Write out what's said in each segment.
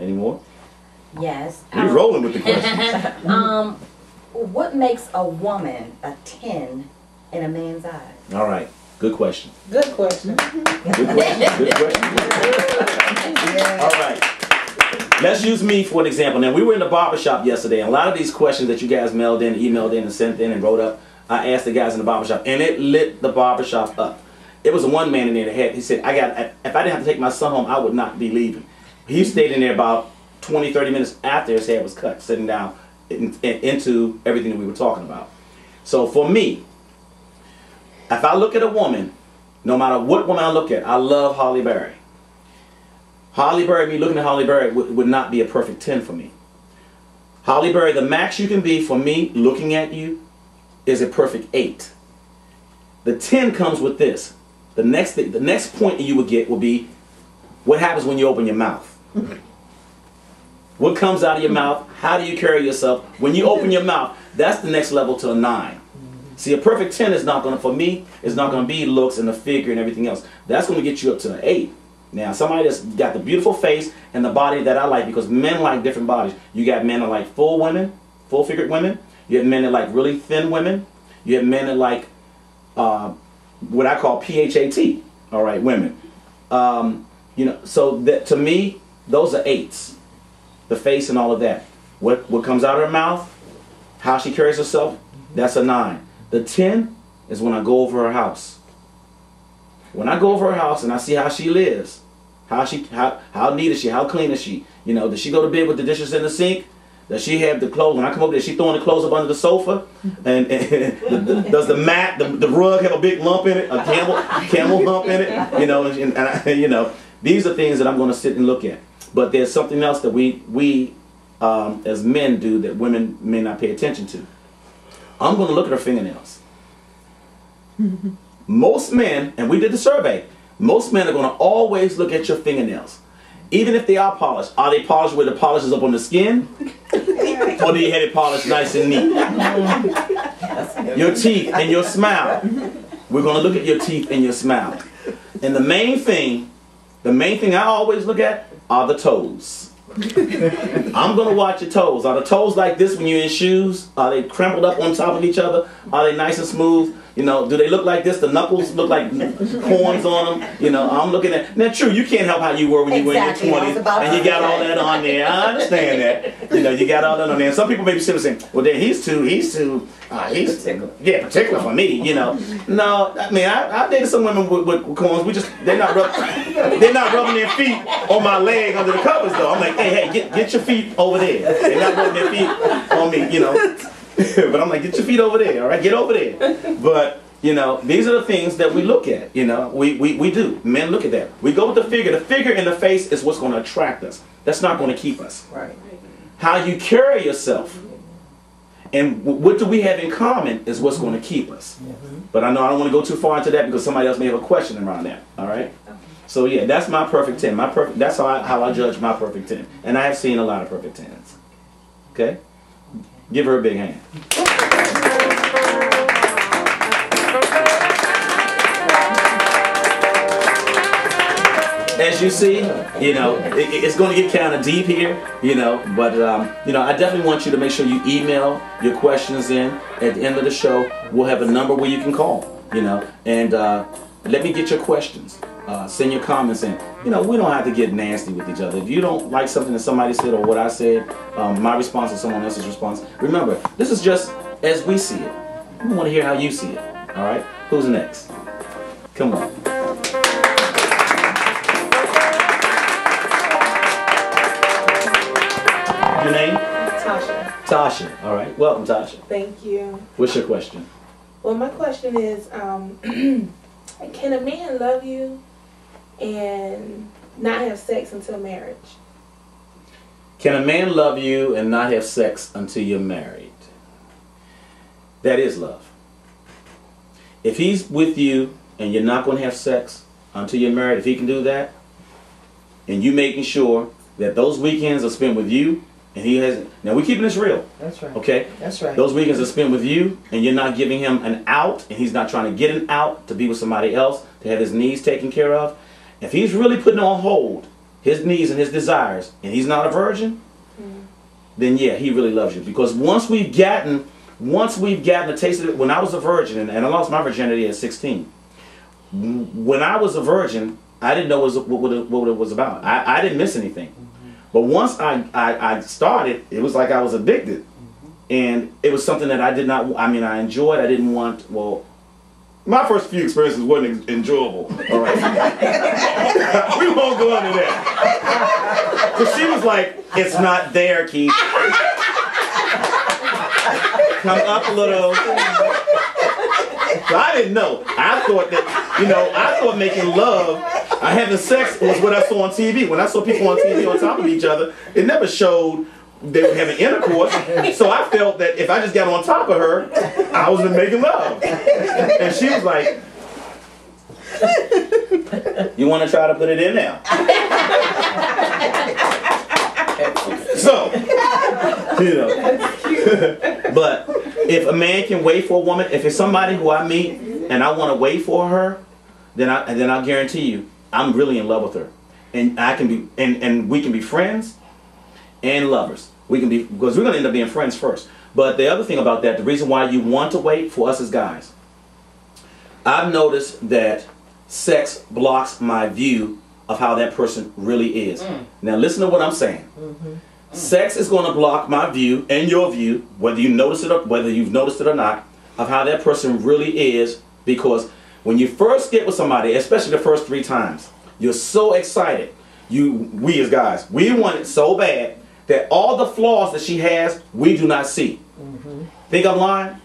Any more? Yes. We're rolling with the questions. What makes a woman a 10 in a man's eyes? All right. Good question. Good question. Good question. Good question. All right. Let's use me for an example. Now, we were in the barbershop yesterday, and a lot of these questions that you guys mailed in, emailed in, and sent in and wrote up, I asked the guys in the barbershop, and it lit the barbershop up. It was one man in there that had, he said, if I didn't have to take my son home, I would not be leaving. He stayed in there about 20, 30 minutes after his hair was cut, sitting down into everything that we were talking about. So for me, if I look at a woman, no matter what woman I look at, I love Holly Berry. Holly Berry, me looking at Holly Berry would not be a perfect 10 for me. Holly Berry, the max you can be for me looking at you is a perfect 8. The 10 comes with this. The next point you would get will be what happens when you open your mouth. What comes out of your mouth? How do you carry yourself? When you open your mouth, that's the next level to a 9. See, a perfect 10 is not going to, for me, is not going to be looks and the figure and everything else. That's going to get you up to an 8. Now, somebody that's got the beautiful face and the body that I like, because men like different bodies. You got men that like full women, full-figured women. You have men that like really thin women. You have men that like what I call PHAT, all right, women. You know, so that to me, those are 8s. The face and all of that. What comes out of her mouth, how she carries herself, that's a 9. The 10 is when I go over her house. When I go over her house and I see how she lives, how neat is she, how clean is she? You know, does she go to bed with the dishes in the sink? Does she have the clothes? When I come over there, is she throwing the clothes up under the sofa? And does the mat, the rug have a big lump in it, a camel hump in it? You know, you know, these are things that I'm going to sit and look at. But there's something else that we as men do that women may not pay attention to. I'm going to look at her fingernails. Most men, and we did the survey, most men are going to always look at your fingernails. Even if they are polished. Are they polished where the polish is up on the skin? Or do you have it polished nice and neat? Your teeth and your smile. We're going to look at your teeth and your smile. And the main thing I always look at are the toes. I'm going to watch your toes. Are the toes like this when you're in shoes? Are they crumpled up on top of each other? Are they nice and smooth? You know, do they look like this? The knuckles look like horns on them? You know, I'm looking at... Now, true, you can't help how you were when you were in your 20s. And you got all that on there. I understand that. You know, you got all that on there. And some people may be sitting saying, well, then he's too particular for me, you know. No, I mean, I've dated some women with corns. They're not rubbing their feet on my leg under the covers, though. I'm like, hey, get your feet over there. They're not rubbing their feet on me, you know. But I'm like, get your feet over there, all right? Get over there. But, you know, these are the things that we look at, you know. We do. Men look at that. We go with the figure. The figure in the face is what's going to attract us. That's not going to keep us. Right. How you carry yourself and what do we have in common is what's going to keep us. But I know I don't want to go too far into that because somebody else may have a question around that, all right? So, yeah, that's my perfect 10. That's how I judge my perfect 10. And I have seen a lot of perfect 10s. Okay? Give her a big hand. As you see, you know, it's going to get kind of deep here, you know, but, you know, I definitely want you to make sure you email your questions in. At the end of the show, we'll have a number where you can call, you know, and let me get your questions. Send your comments in. You know, we don't have to get nasty with each other. If you don't like something that somebody said or what I said, my response or someone else's response, remember, this is just as we see it. We want to hear how you see it. All right? Who's next? Come on. Your name? Tasha. Tasha. All right. Welcome, Tasha. Thank you. What's your question? Well, my question is, can a man love you and not have sex until marriage? Can a man love you and not have sex until you're married? That is love. If he's with you and you're not going to have sex until you're married, if he can do that, and you making sure that those weekends are spent with you, and he hasn't. Now we're keeping this real. That's right. Okay? That's right. Those weekends are spent with you, and you're not giving him an out, and he's not trying to get an out to be with somebody else, to have his needs taken care of. If he's really putting on hold his needs and his desires, and he's not a virgin, then yeah, he really loves you. Because once we've gotten a taste of it, when I was a virgin, and I lost my virginity at 16, when I was a virgin, I didn't know what it was about. I didn't miss anything. But once I started, it was like I was addicted. And it was something that I did not, I mean, I enjoyed. I didn't want, well, my first few experiences wasn't enjoyable. All right. We won't go into that. Because she was like, it's not there, Keith. Come up a little. So I didn't know. I thought that, you know, I thought making love, having sex was what I saw on TV. When I saw people on TV on top of each other, it never showed they were having intercourse. So I felt that if I just got on top of her, I was making love. And she was like, you want to try to put it in now? So, you know. But if a man can wait for a woman, if it's somebody who I meet and I want to wait for her, then I'll guarantee you, I'm really in love with her. And I can be, and we can be friends and lovers. We can be, because we're going to end up being friends first. But the other thing about that, the reason why you want to wait for us as guys, I've noticed that sex blocks my view of how that person really is. Now listen to what I'm saying. Sex is going to block my view and your view, whether you notice it or whether you've noticed it or not, of how that person really is. Because when you first get with somebody, especially the first 3 times, you're so excited. We as guys, we want it so bad that all the flaws that she has, we do not see. Think I'm lying?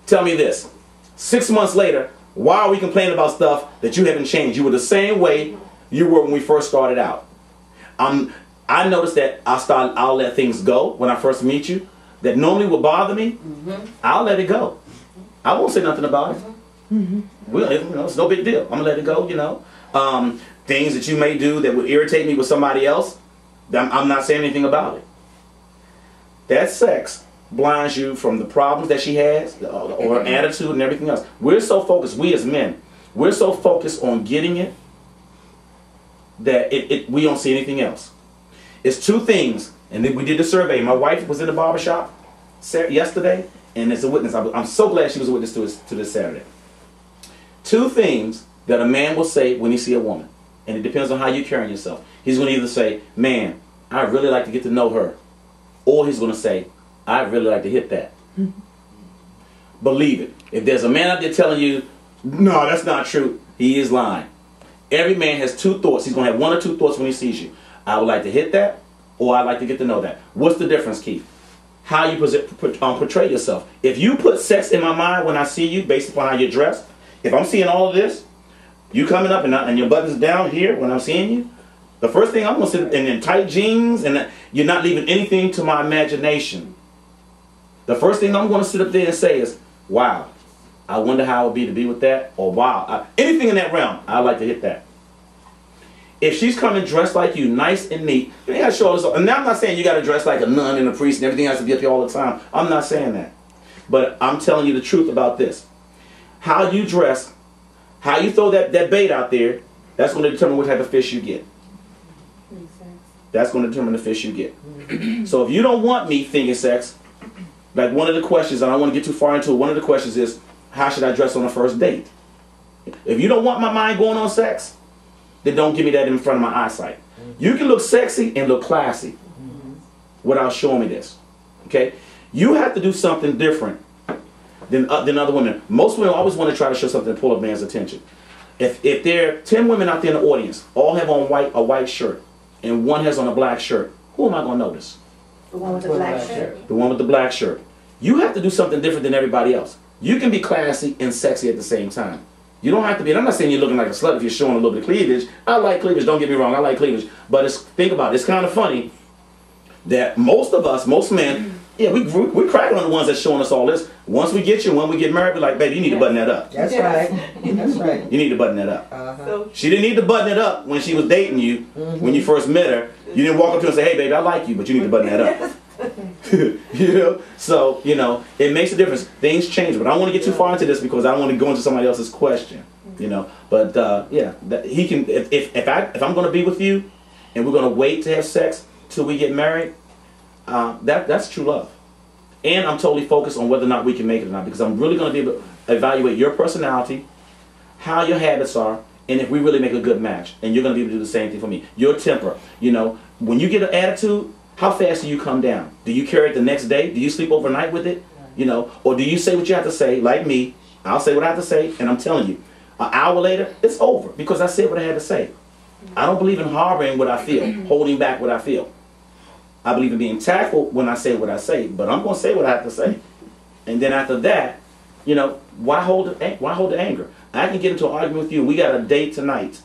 Tell me this. 6 months later, why are we complaining about stuff that you haven't changed? You were the same way you were when we first started out. I noticed that I'll let things go when I first meet you that normally would bother me. I'll let it go. I won't say nothing about it. Well, you know, it's no big deal. I'm gonna let it go. You know, things that you may do that would irritate me with somebody else, I'm not saying anything about it. That sex blinds you from the problems that she has, or her attitude and everything else. We're so focused, we as men, we're so focused on getting it that we don't see anything else. It's 2 things, and then we did the survey. My wife was in the barbershop yesterday, and as a witness, I'm so glad she was a witness to this Saturday. 2 things that a man will say when he see a woman, and it depends on how you're carrying yourself. He's going to either say, man, I'd really like to get to know her, or he's going to say, I'd really like to hit that. Believe it. If there's a man out there telling you, no, that's not true, he is lying. Every man has 2 thoughts. He's going to have 1 or 2 thoughts when he sees you. I would like to hit that, or I'd like to get to know that. What's the difference, Keith? How you portray yourself. If you put sex in my mind when I see you, based upon how you're dressed, if I'm seeing all of this, you coming up and your buttons down here when I'm seeing you, the first thing I'm going to sit in tight jeans, and you're not leaving anything to my imagination. The first thing I'm going to sit up there and say is, wow, I wonder how it would be to be with that, or wow, anything in that realm, I'd like to hit that. If she's coming dressed like you, nice and neat, you ain't got to show all this. And now I'm not saying you got to dress like a nun and a priest and everything has to be up here all the time. I'm not saying that. But I'm telling you the truth about this. How you dress, how you throw that bait out there, that's going to determine what type of fish you get. That's going to determine the fish you get. So if you don't want me thinking sex, like one of the questions, and I don't want to get too far into it, one of the questions is, how should I dress on a first date? If you don't want my mind going on sex, then don't give me that in front of my eyesight. You can look sexy and look classy without showing me this. Okay? You have to do something different than other women. Most women always want to try to show something to pull a man's attention. If there are 10 women out there in the audience, all have on a white shirt, and one has on a black shirt, who am I going to notice? The one with the black shirt. The one with the black shirt. You have to do something different than everybody else. You can be classy and sexy at the same time. You don't have to be, and I'm not saying you're looking like a slut if you're showing a little bit of cleavage. I like cleavage, don't get me wrong, I like cleavage. But think about it, it's kind of funny that most of us, most men, yeah, we're cracking on the ones that's showing us all this. Once we get you, when we get married, we're like, baby, you need to button that up. That's right. That's right. You need to button that up. So, She didn't need to button it up when she was dating you, when you first met her. You didn't walk up to her and say, hey, baby, I like you, but you need to button that up. You know, so you know it makes a difference. Things change, but I don't want to get too far into this because I don't want to go into somebody else's question. You know, but yeah, he can. If I'm going to be with you, and we're going to wait to have sex till we get married, that's true love. And I'm totally focused on whether or not we can make it or not, because I'm really going to be able to evaluate your personality, how your habits are, and if we really make a good match. And you're going to be able to do the same thing for me. Your temper, you know, when you get an attitude, how fast do you come down? Do you carry it the next day? Do you sleep overnight with it? You know, or do you say what you have to say, like me? I'll say what I have to say, and I'm telling you, an hour later, it's over, because I said what I had to say. I don't believe in harboring what I feel, holding back what I feel. I believe in being tactful when I say what I say, but I'm going to say what I have to say. And then after that, you know, why hold the anger? I can get into an argument with you, and we got a date tonight.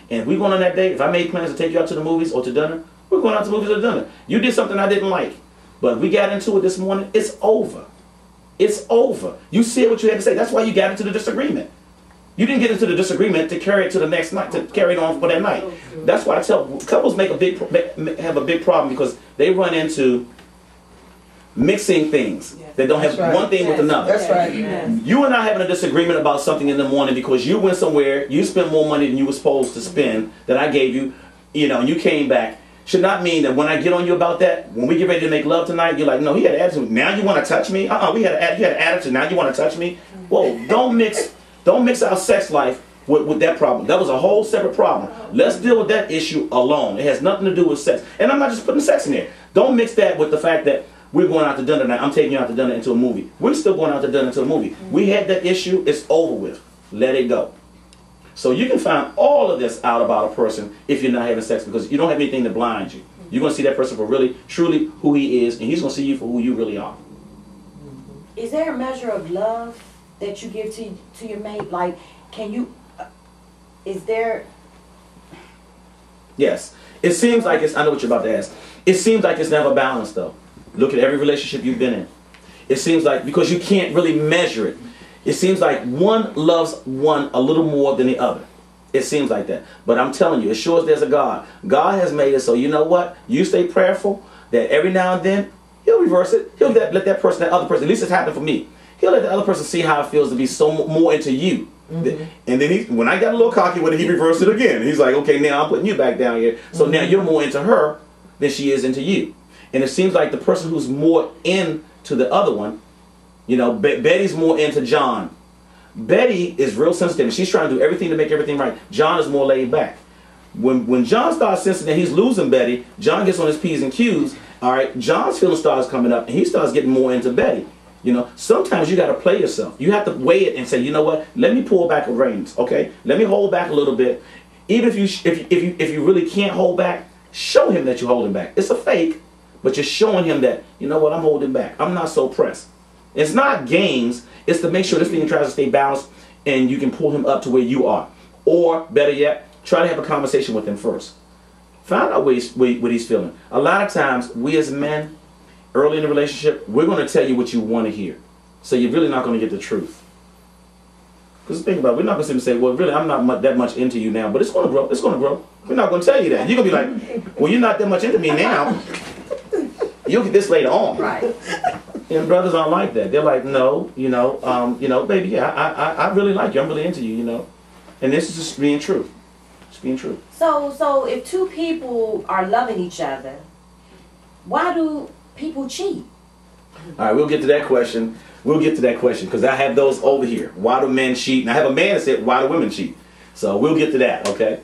And if we're going on that date, if I made plans to take you out to the movies or to dinner, we're going out to the movies or to dinner. You did something I didn't like, but we got into it this morning, it's over. It's over. You said what you had to say. That's why you got into the disagreement. You didn't get into the disagreement to carry it to the next night, to carry it on for that night. That's why I tell couples have a big problem, because they run into mixing things that don't have one thing with another. That's right. You and I having a disagreement about something in the morning because you went somewhere, you spent more money than you were supposed to spend that I gave you, you know, and you came back, should not mean that when I get on you about that, when we get ready to make love tonight, you're like, no, he had an attitude. Now you want to touch me? You had an attitude. Now you want to touch me? Whoa, don't mix our sex life with that problem. That was a whole separate problem. Let's deal with that issue alone. It has nothing to do with sex. And I'm not just putting sex in there. Don't mix that with the fact that we're going out to dinner tonight. I'm taking you out to dinner into a movie. We're still going out to dinner into a movie. We had that issue. It's over with. Let it go. So you can find all of this out about a person if you're not having sex, because you don't have anything that blinds you. You're going to see that person for really, truly who he is, and he's going to see you for who you really are. Is there a measure of love that you give to your mate? Like, can you, is there? Yes. It seems like it's, I know what you're about to ask. It seems like it's never balanced, though. Look at every relationship you've been in. It seems like, because you can't really measure it, it seems like one loves one a little more than the other. It seems like that. But I'm telling you, as sure as there's a God, God has made it so, you know what? You stay prayerful, that every now and then, he'll reverse it. He'll let that person, that other person, at least it's happened for me, he'll let the other person see how it feels to be so more into you. Mm-hmm. And then when I got a little cocky with it, he reversed it again. He's like, okay, now I'm putting you back down here. So now you're more into her than she is into you. And it seems like the person who's more into the other one, you know, Betty's more into John. Betty is real sensitive. She's trying to do everything to make everything right. John is more laid back. When John starts sensing that he's losing Betty, John gets on his P's and Q's. All right, John's feeling starts coming up, and he starts getting more into Betty. You know, sometimes you got to play yourself. You have to weigh it and say, you know what? Let me pull back the reins. Okay, let me hold back a little bit. Even if you really can't hold back, show him that you're holding back. It's a fake, but you're showing him that, you know what? I'm holding back. I'm not so pressed. It's not games. It's to make sure this thing tries to stay balanced, and you can pull him up to where you are. Or better yet, try to have a conversation with him first. Find out what he's feeling. A lot of times, we as men, early in the relationship, we're going to tell you what you want to hear. So you're really not going to get the truth. Because think about it, we're not going to sit and say, well, really, I'm not that much into you now, but it's going to grow. It's going to grow. We're not going to tell you that. You're going to be like, well, you're not that much into me now. You'll get this later on. Right. And brothers aren't like that. They're like, no, baby, yeah, I really like you. I'm really into you, you know. And this is just being true. Just being true. So if two people are loving each other, why do people cheat? All right, we'll get to that question. We'll get to that question, because I have those over here. Why do men cheat? And I have a man that said, why do women cheat? So we'll get to that, okay?